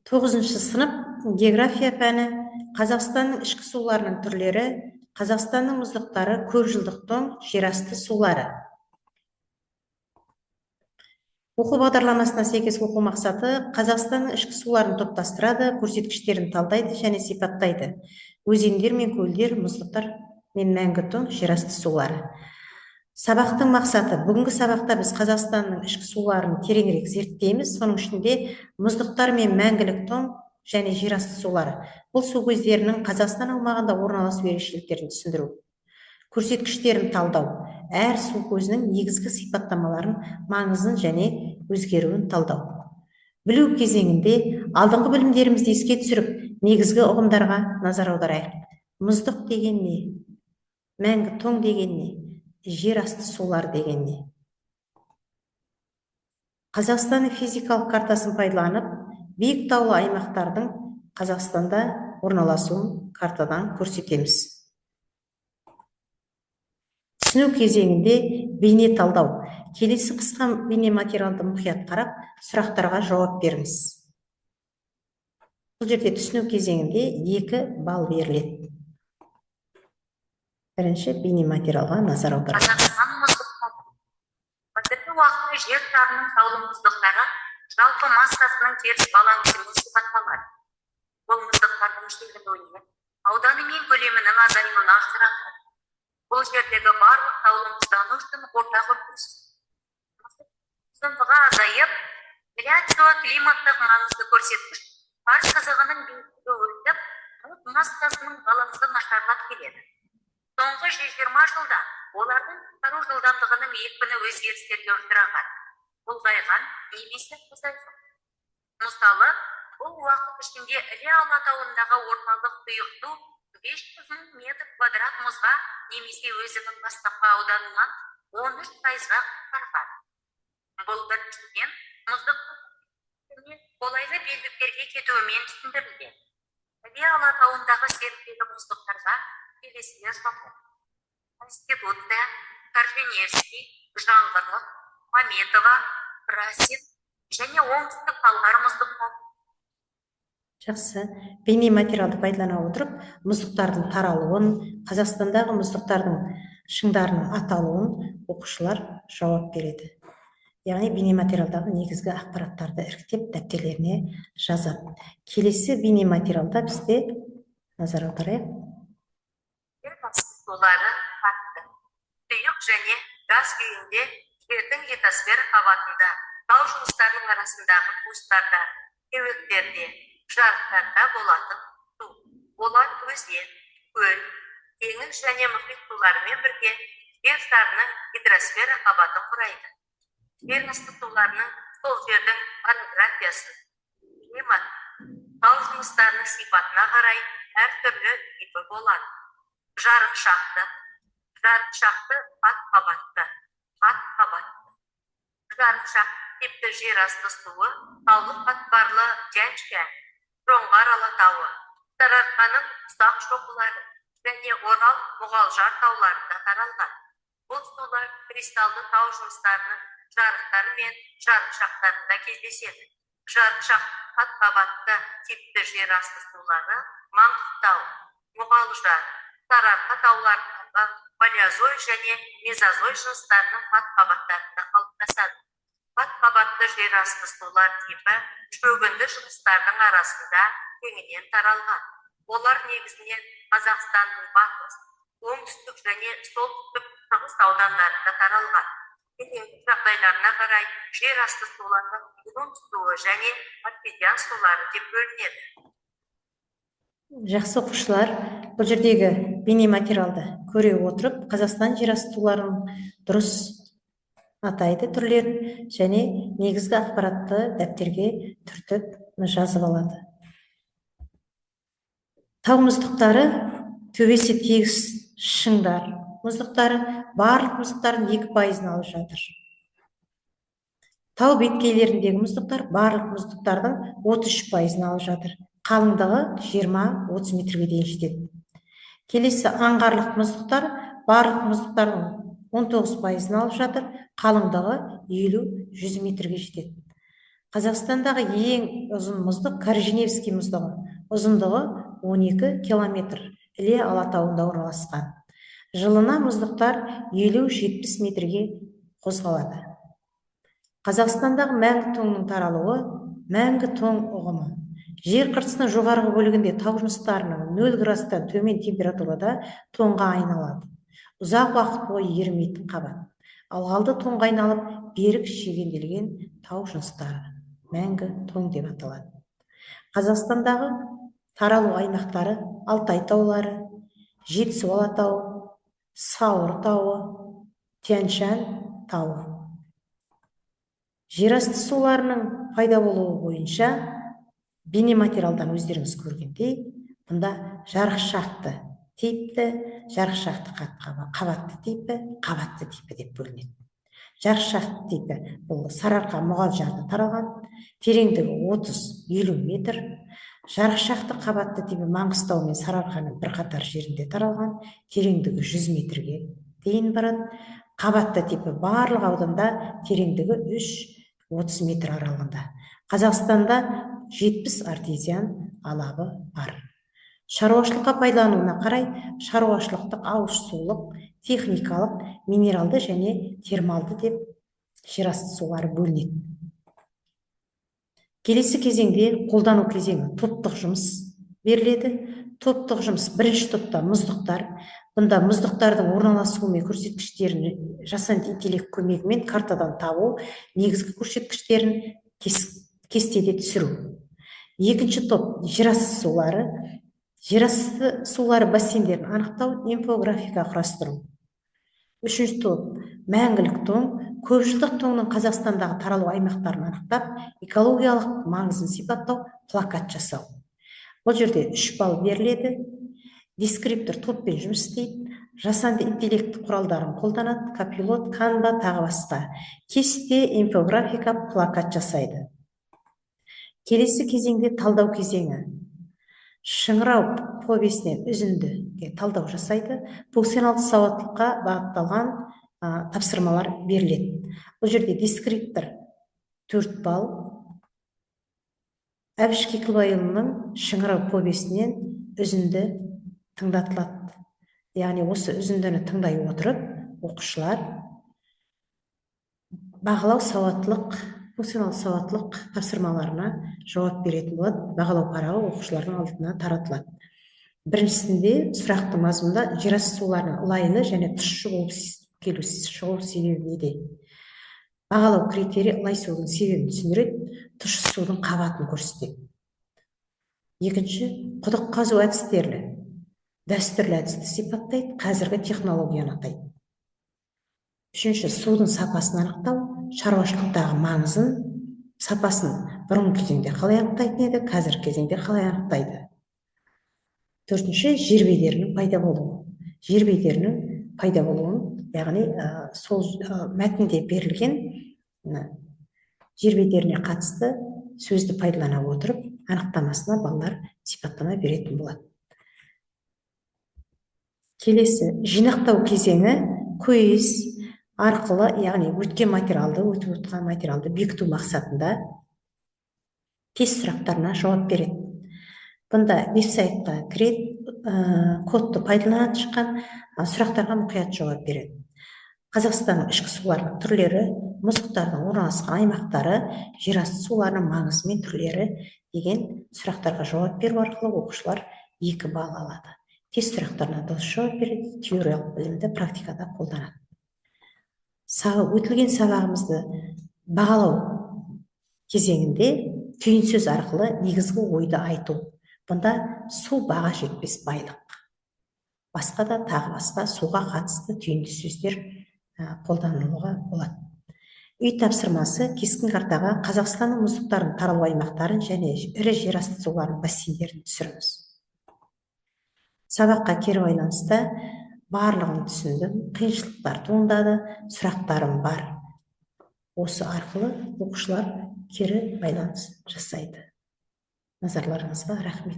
9-шы сынып география пәні Қазақстанның ішкі суларының түрлері, Қазақстанның мұздықтары, көпжылдық тоң, жерасты сулары. Оқу бағдарламасына сәйкес оқу мақсаты Қазақстанның ішкі суларын топтастырады, көрсеткіштерін талдайды және сипаттайды. Өзендер мен көлдер, мұздықтар мен мәңгі тоң, жерасты сулары. Сабақтың мақсаты: бүгінгі сабақта біз Қазақстанның ішкі суларын тереңірек зерттейміз. Соның ішінде мұздықтар мен мәңгілік тоң және жерасты сулары. Бұл су көздерінің Қазақстан аумағында орналасу ерекшеліктерін түсіндіру. Көрсеткіштерін талдау. Әр су көзінің негізгі сипаттамаларын, маңызын және өзгеруін талдау. Білу кезеңінде алдыңғы білімдерімізді еске түсіріп, негізгі ұғымдарға назар аударайық. Мұздық деген не? Мәңгі тоң деген не? Жерасты сулар деген не? Қазақстанның физикалық картасын пайдаланып, биік таулы аймақтардың Қазақстанда орналасуын картадан көрсетеміз. Түсіну кезеңінде бейне талдау. Келесі қысқа бейне материалды мұқият қарап, сұрақтарға жауап беріңіз. Бұл жерде түсіну кезеңінде 2 балл беріледі. Бірінші бейне материалға назар аударайық. Қазақстан мұздықтары. Қазіргі уақытта жер шарының таулы мұздықтары жалпы массасының теріс балансымен сипатталады. Бұл мұздықтардың шөгінділері ауданы мен көлемінің азаюына ұшырады. Бұл жердегі барлық таулы мұздану үшін ортақ үрдіс. Ұзындығы азайып, климаттық маңызды көрсеткіш қар сызығының биіктігі өсіп, мұз массасының балансы нашарлап келеді. Соңғы 20 жылда олардың тару жылдамдығының екпіні өзгерістерге ұшыраған, ұлғайған немесе азайған. Мысалы, бұл уақыт ішінде Іле алатауындағы орталық тұйықтау 500.000 метр квадрат мұзға немесе өзінің бастапқы ауданынан 13%-ға қысқарған. Бұл біріншіден мұздық қолайлы белдіктерге кетуімен түсіндірілген. Іле алатауындағы серіктегі мұздықтарға келесілер жатыр: Конституция, Корженевский, Жаңғырлық, Маметова, Красин және оңтүстік талғар мұздықтары. Жақсы. Бейне материалды пайдалана отырып, мұздықтардың таралуын, Қазақстандағы мұздықтардың шыңдарының аталуын оқушылар жауап береді. Яғни бейне материалдағы негізгі ақпараттарды іріктеп дәптерлеріне жазады. Келесі бейне материалда бізде назар аударайық. Сулары қатты. Тұйық және газ күйінде жердің литосфера қабатында, тау жыныстарының арасындағы кустарда, кеуектерде, жарықтарда болатын су. Олар өзен, көл, теңіз және мұхит суларымен бірге жер шарының гидросфера қабатын құрайды. Жер асты суларының сол жердің орографиясын, климат, тау жыныстарының сипатына қарай әртүрлі типі болады. Жарықшақты қат-қабатты. Жарықшақты типті жер асты суы таулы қатпарлы Тянь-Шань, Жоңғар алатауы, Сарыарқаның ұсақ шоқылары және Орал, Мұғалжар тауларында таралған. Бұл сулар кристалды тау жыныстарының жарықтары мен жарықшақтарында кездеседі. Жарықшақты қат-қабатты типті жер асты сулары Маңғыстау, Мұғалжар, Сарыарқа тауларындағы палеозой және мезозой жыныстарының қат-қабаттарында қалыптасады. Қат-қабатты жер асты сулар типі шөгінді жыныстардың арасында кеңінен таралған. Олар негізінен Қазақстанның батыс, оңтүстік және солтүстік шығыс аудандарында таралған. Кеңістік жағдайларына қарай жер асты суларының грунт суы және артезиан сулары деп бөлінеді. Жақсы оқушылар, бұл жердегі бейне материалды көре отырып, Қазақстан жер асты суларын дұрыс атайды түрлерін және негізгі ақпаратты дәптерге түртіп жазып алады. Тау мұздықтары төбесі тегіс шыңдар мұздықтары барлық мұздықтардың 2%-ын алып жатыр. Тау беткейлеріндегі мұздықтар барлық мұздықтардың 33%-ын алып жатыр. Қалыңдығы 20-30 метрге дейін жетеді. Келесі аңғарлық мұздықтар барлық мұздықтардың 19%-ын алып жатыр. Қалыңдығы 50-100 метрге жетеді. Қазақстандағы ең ұзын мұздық Корженевский мұздығы. Ұзындығы 12 километр. Іле алатауында орналасқан. Жылына мұздықтар 50-70 метрге қозғалады. Қазақстандағы мәңгі тоңның таралуы мәңгі тоң ұғымы. Жер қыртысының жоғарғы бөлігінде тау жыныстарының 0 градустан төмен температурада тоңға айналады. Ұзақ уақыт бойы ерімейтін қабат. Алғалды тоңға айналып, берік шегенделген тау жыныстары мәңгі тоң деп аталады. Қазақстандағы таралу аймақтары Алтай таулары, Жетісу алатауы, Сауыр тауы, Тянь-Шань тауы. Жерасты суларының пайда болуы бойынша бейнематериалдан өздеріңіз көргендей, бұнда жарықшақты типті, жарықшақты қабатты типі, қабатты типі деп бөлінеді. Жарықшақты типі бұл Сарыарқа мұғалжарда таралған, тереңдігі 30-50 метр. Жарықшақты қабатты типі Маңғыстау мен Сарыарқаның бірқатар жерінде таралған, тереңдігі 100 метрге дейін барады. Қабатты типі барлық ауданда тереңдігі 3-30 метр аралығында. Қазақстанда 70 артезиан алабы бар. Шаруашылыққа пайдалануына қарай шаруашылықтық, ауызсулық, техникалық, минералды және термалды деп жерасты сулары бөлінеді. Келесі кезеңде қолдану кезеңі топтық жұмыс беріледі. Топтық жұмыс бірінші топта мұздықтар. Бұнда мұздықтардың орналасуы мен көрсеткіштерін жасанды интеллект көмегімен картадан табу, негізгі көрсеткіштерін кестеде түсіру. Екінші топ жерасты сулары. Жерасты сулары бассейндерін анықтау, инфографика құрастыру. Үшінші топ мәңгілік тоң. Көпжылдық тоңның Қазақстандағы таралу аймақтарын анықтап, экологиялық маңызын сипаттау, плакат жасау. Бұл жерде 3 балл беріледі. Дескриптор топпен жұмыс істейді. Жасанды интеллект құралдарын қолданады, копилот, канва, тағы басқа. Кесте, инфографика, плакат жасайды. Келесі кезеңде талдау кезеңі. Шыңырау повесінен үзінді талдау жасайды. Функционалды сауаттылыққа бағытталған тапсырмалар беріледі. Бұл жерде дескриптор 4 балл. Әбіш Кекілбайұлының Шыңырау повесінен үзінді тыңдатылады. Яғни осы үзіндіні тыңдай отырып, оқушылар бағалау сауаттылық, функционал сауаттылық тапсырмаларына жауап беретін болады. Бағалау парағы оқушылардың алдына таратылады. Біріншісінде сұрақтың мазмұнында жерасты суларының лайлы және тұщы болып шығу себебі неде? Бағалау критерийі лай судың себебін түсіндіреді, тұщы судың қабатын көрсетеді. Екінші, құдық қазу әдістері дәстүрлі әдісті сипаттайды, қазіргі технологияны анықтайды. Үшінші, судың сапасын анықтау, шаруашылықтағы маңызын, сапасын бұрынғы кезеңде қалай анықтайтын еді, қазіргі кезеңде қалай анықтайды. Төртінші, жер бедерінің пайда болуы. Жер бедерінің пайда болуын, яғни сол мәтінде берілген жер бедеріне қатысты сөзді пайдалана отырып, анықтамасына балалар сипаттама беретін болады. Келесі, жинақтау кезеңі квиз арқылы, яғни өткен материалды, өтіп отырған материалды бекіту мақсатында тест сұрақтарына жауап береді. Бұнда веб-сайтқа кіреді, кодты пайдаланып шыққан сұрақтарға мұқият жауап береді. Қазақстанның ішкі суларының түрлері, мұздықтардың орналасқан аймақтары, жерасты суларының маңызы мен түрлері деген сұрақтарға жауап беру арқылы оқушылар 2 балл алады. Тест сұрақтарына дұрыс жауап береді, теориялық білімді практикада қолданады. Өтілген сабағымызды бағалау кезеңінде түйін сөз арқылы негізгі ойды айту. Бұнда су баға жетпес байлық. Басқа да тағы басқа суға қатысты түйінді сөздер қолданылуға болады. Үй тапсырмасы кескін картаға Қазақстанның мұздықтарын таралу аймақтарын және ірі жерасты суларының бассейндерін түсіріңіз. Сабаққа кері байланысты барлығын түсіндім, қиыншылықтар туындады, сұрақтарым бар. Осы арқылы оқушылар кері байланыс жасайды. Назарларыңызға рахмет.